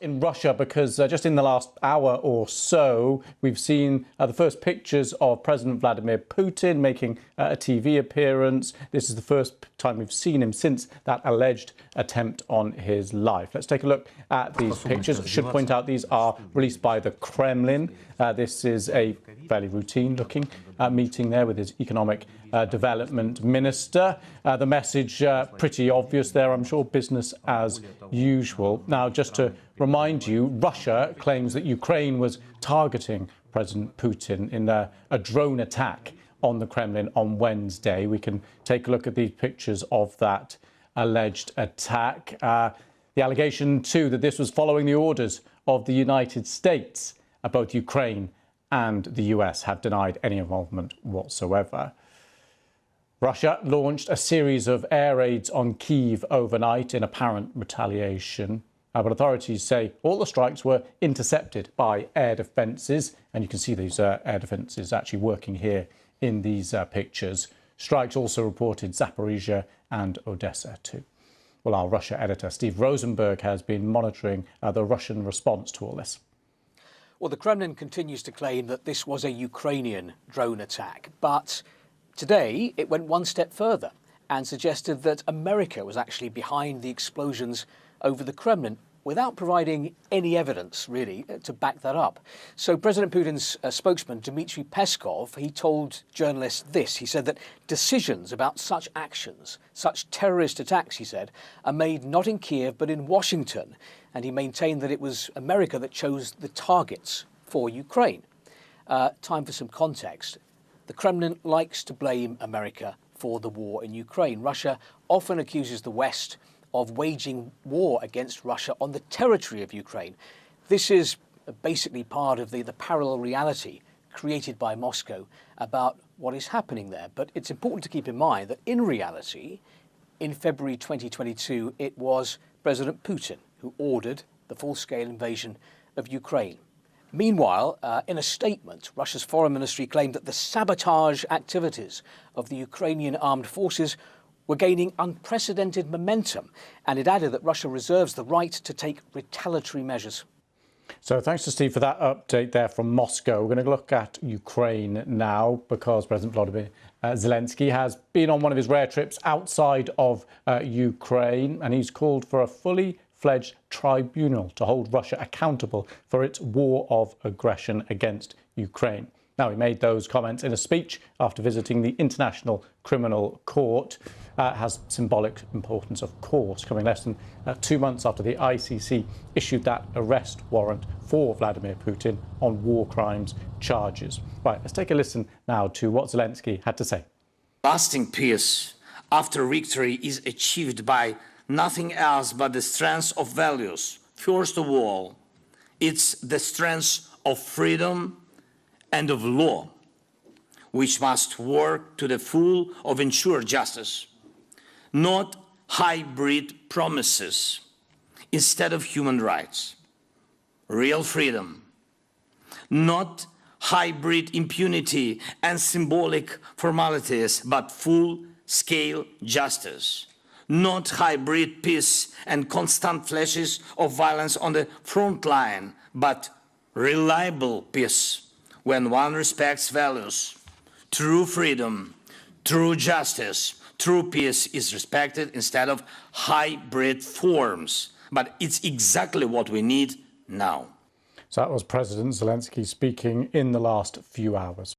In Russia, because just in the last hour or so, we've seen the first pictures of President Vladimir Putin making a TV appearance. This is the first time we've seen him since that alleged attempt on his life. Let's take a look at these pictures. I should point out these are released by the Kremlin. This is a fairly routine-looking meeting there with his economic development minister. The message pretty obvious there, I'm sure, business as usual. Now, just to remind you, Russia claims that Ukraine was targeting President Putin in a drone attack on the Kremlin on Wednesday. We can take a look at these pictures of that alleged attack. The allegation, too, that this was following the orders of the United States. Both Ukraine and the US have denied any involvement whatsoever. Russia launched a series of air raids on Kyiv overnight in apparent retaliation. But authorities say all the strikes were intercepted by air defences. And you can see these air defences actually working here in these pictures. Strikes also reported Zaporizhia and Odessa too. Well, our Russia editor, Steve Rosenberg, has been monitoring the Russian response to all this. Well, the Kremlin continues to claim that this was a Ukrainian drone attack. But today it went one step further and suggested that America was actually behind the explosions over the Kremlin, without providing any evidence, really, to back that up. So President Putin's spokesman, Dmitry Peskov, he told journalists this. He said that decisions about such actions, such terrorist attacks, he said, are made not in Kyiv but in Washington. And he maintained that it was America that chose the targets for Ukraine. Time for some context. The Kremlin likes to blame America for the war in Ukraine. Russia often accuses the West of waging war against Russia on the territory of Ukraine. This is basically part of the parallel reality created by Moscow about what is happening there. But it's important to keep in mind that in reality, in February 2022, it was President Putin who ordered the full-scale invasion of Ukraine. Meanwhile, in a statement, Russia's foreign ministry claimed that the sabotage activities of the Ukrainian armed forces were gaining unprecedented momentum, and it added that Russia reserves the right to take retaliatory measures. So thanks to Steve for that update there from Moscow. We're going to look at Ukraine now, because President Vladimir Zelensky has been on one of his rare trips outside of Ukraine, and he's called for a fully fledged tribunal to hold Russia accountable for its war of aggression against Ukraine. Now, he made those comments in a speech after visiting the International Criminal Court. Has symbolic importance, of course, coming less than 2 months after the ICC issued that arrest warrant for Vladimir Putin on war crimes charges. Right, let's take a listen now to what Zelensky had to say. Lasting peace after victory is achieved by nothing else but the strength of values. First of all, it's the strength of freedom and of law, which must work to the full of ensure justice, not hybrid promises instead of human rights, real freedom, not hybrid impunity and symbolic formalities, but full-scale justice, not hybrid peace and constant flashes of violence on the front line, but reliable peace when one respects values. True freedom, true justice, true peace is respected instead of hybrid forms. But it's exactly what we need now. So that was President Zelensky speaking in the last few hours.